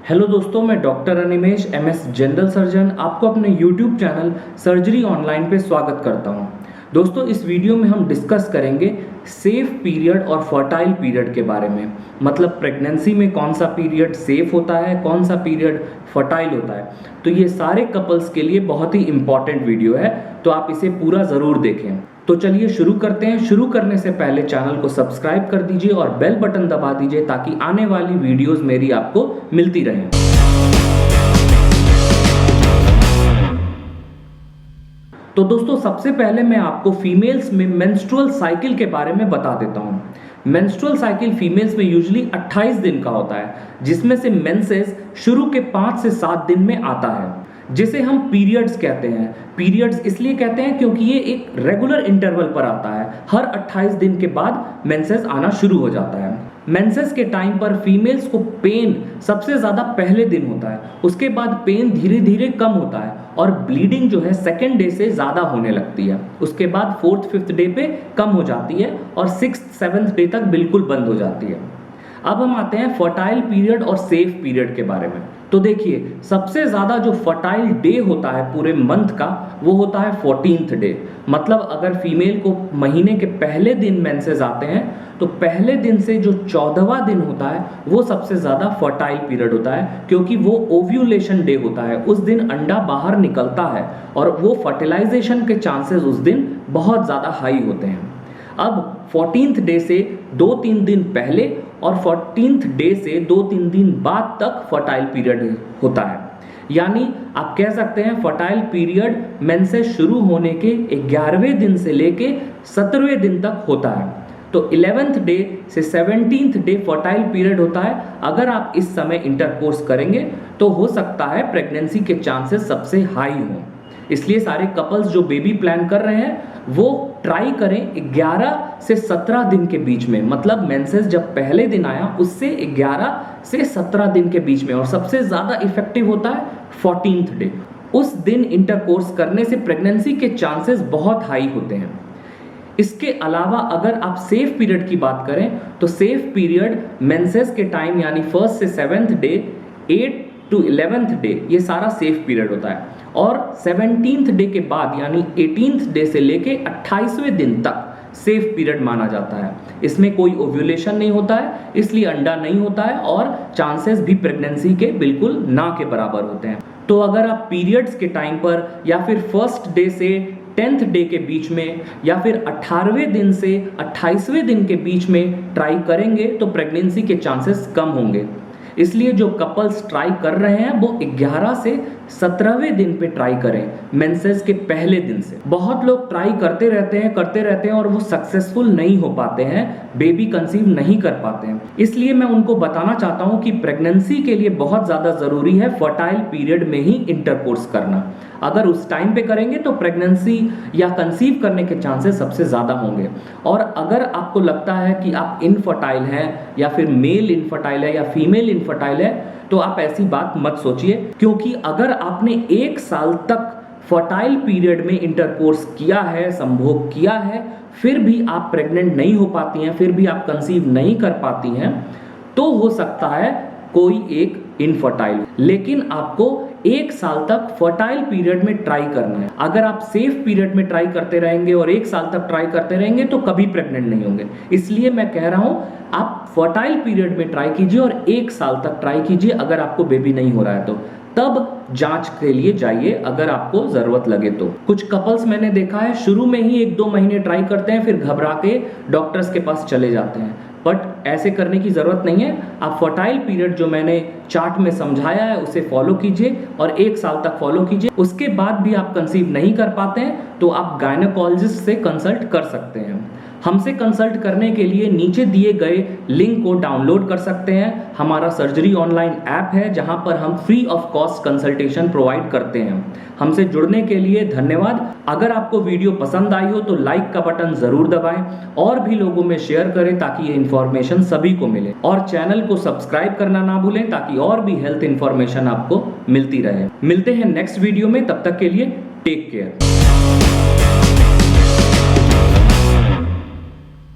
Hello दोस्तों, मैं doctor Animesh MS general surgeon आपको अपने यूट्यूब चैनल सर्जरी ऑनलाइन पे स्वागत करता हूं। दोस्तों, इस वीडियो में हम डिस्कस करेंगे सेफ पीरियड और फर्टाइल पीरियड के बारे में। मतलब प्रेगनेंसी में कौन सा पीरियड सेफ होता है, कौन सा पीरियड फर्टाइल होता है। तो ये सारे कपल्स के लिए बहुत ही इंपॉर्टेंट वीडियो है, तो आप इसे पूरा ज़रूर देखें। तो चलिए शुरू करते हैं। शुरू करने से पहले चैनल को सब्सक्राइब कर दीजिए और बेल बटन दबा दीजिए ताकि आने वाली वीडियोस मेरी आपको मिलती रहें। तो दोस्तों, सबसे पहले मैं आपको फीमेल्स में मेंस्ट्रुअल साइकिल के बारे में बता देता हूं। मेंस्ट्रुअल साइकिल फीमेल्स में यूजुअली 28 दिन का होता है, जिसमें से मेंसेस शुरू के 5 से 7 दिन में आता है, जिसे हम पीरियड्स कहते हैं। पीरियड्स इसलिए कहते हैं क्योंकि ये एक रेगुलर इंटरवल पर आता है। हर 28 दिन के बाद मेंसेस आना शुरू हो जाता है। मेंसेस के टाइम पर फीमेल्स को पेन सबसे ज़्यादा पहले दिन होता है, उसके बाद पेन धीरे धीरे कम होता है और ब्लीडिंग जो है सेकेंड डे से ज़्यादा होने लगती है। उसके बाद 4th-5th डे पे कम हो जाती है और 6th-7th डे तक बिल्कुल बंद हो जाती है। अब हम आते हैं फर्टाइल पीरियड और सेफ पीरियड के बारे में। तो देखिए, सबसे ज़्यादा जो फर्टाइल डे होता है पूरे मंथ का, वो होता है 14th डे। मतलब अगर फीमेल को महीने के पहले दिन मेंसेस आते हैं तो पहले दिन से जो 14वां दिन होता है वो सबसे ज़्यादा फर्टाइल पीरियड होता है, क्योंकि वो ओव्यूलेशन डे होता है। उस दिन अंडा बाहर निकलता है और वो फर्टिलाइजेशन के चांसेस उस दिन बहुत ज़्यादा हाई होते हैं। अब 14th डे से 2-3 दिन पहले और 14th डे से 2-3 दिन बाद तक फर्टाइल पीरियड होता है। यानी आप कह सकते हैं फर्टाइल पीरियड मेंसेस शुरू होने के 11वें दिन से लेके 17वें दिन तक होता है। तो 11th डे से 17th डे फर्टाइल पीरियड होता है। अगर आप इस समय इंटरकोर्स करेंगे तो हो सकता है प्रेगनेंसी के चांसेस सबसे हाई हों। इसलिए सारे कपल्स जो बेबी प्लान कर रहे हैं वो ट्राई करें 11 से 17 दिन के बीच में। मतलब मेंसेस जब पहले दिन आया उससे 11 से 17 दिन के बीच में, और सबसे ज़्यादा इफेक्टिव होता है 14th डे। उस दिन इंटरकोर्स करने से प्रेगनेंसी के चांसेस बहुत हाई होते हैं। इसके अलावा अगर आप सेफ पीरियड की बात करें तो सेफ पीरियड मेंसेस के टाइम यानी 1st से 7th day, 8 to 11th day, ये सारा सेफ पीरियड होता है। और 17th डे के बाद यानी 18th डे से लेके 28वें दिन तक सेफ पीरियड माना जाता है। इसमें कोई ओव्यूलेशन नहीं होता है, इसलिए अंडा नहीं होता है और चांसेस भी प्रेगनेंसी के बिल्कुल ना के बराबर होते हैं। तो अगर आप पीरियड्स के टाइम पर या फिर 1st डे से 10th डे के बीच में या फिर 18वें दिन से 28वें दिन के बीच में ट्राई करेंगे तो प्रेगनेंसी के चांसेस कम होंगे। इसलिए जो कपल्स ट्राई कर रहे हैं वो 11 से 17वें दिन पे ट्राई करें, मेंसेस के पहले दिन से। बहुत लोग ट्राई करते रहते हैं और वो सक्सेसफुल नहीं हो पाते हैं, बेबी कंसीव नहीं कर पाते हैं। इसलिए मैं उनको बताना चाहता हूँ कि प्रेगनेंसी के लिए बहुत ज़्यादा ज़रूरी है फर्टाइल पीरियड में ही इंटरकोर्स करना। अगर उस टाइम पे करेंगे तो प्रेगनेंसी या कंसीव करने के चांसेस सबसे ज़्यादा होंगे। और अगर आपको लगता है कि आप इनफर्टाइल हैं या फिर मेल इनफर्टाइल है या फीमेल इनफर्टाइल है, तो आप ऐसी बात मत सोचिए, क्योंकि अगर आपने 1 साल तक फर्टाइल पीरियड में इंटरकोर्स किया है, संभोग किया है, फिर भी आप प्रेग्नेंट नहीं हो पाती हैं, फिर भी आप कंसीव नहीं कर पाती हैं, तो हो सकता है कोई एक इनफर्टाइल। लेकिन आपको 1 साल तक फर्टाइल पीरियड में ट्राई करना है। अगर आप सेफ पीरियड में ट्राई करते रहेंगे और 1 साल तक ट्राई करते रहेंगे तो कभी प्रेग्नेंट नहीं होंगे। इसलिए मैं कह रहा हूं आप फर्टाइल पीरियड में ट्राई कीजिए और 1 साल तक ट्राई कीजिए। अगर आपको बेबी नहीं हो रहा है तो तब जांच के लिए जाइए अगर आपको जरूरत लगे तो। कुछ कपल्स मैंने देखा है शुरू में ही 1-2 महीने ट्राई करते हैं, फिर घबरा के डॉक्टर्स के पास चले जाते हैं। बट ऐसे करने की ज़रूरत नहीं है। आप फर्टाइल पीरियड जो मैंने चार्ट में समझाया है उसे फॉलो कीजिए और 1 साल तक फॉलो कीजिए। उसके बाद भी आप कंसीव नहीं कर पाते हैं तो आप गायनेकोलॉजिस्ट से कंसल्ट कर सकते हैं। हमसे कंसल्ट करने के लिए नीचे दिए गए लिंक को डाउनलोड कर सकते हैं। हमारा सर्जरी ऑनलाइन ऐप है जहां पर हम free of cost consultation provide करते हैं। हमसे जुड़ने के लिए धन्यवाद। अगर आपको वीडियो पसंद आई हो तो लाइक का बटन जरूर दबाएं और भी लोगों में शेयर करें ताकि ये इन्फॉर्मेशन सभी को मिले, और चैनल को सब्सक्राइब करना ना भूलें ताकि और भी हेल्थ इन्फॉर्मेशन आपको मिलती रहे। मिलते हैं नेक्स्ट वीडियो में, तब तक के लिए टेक केयर।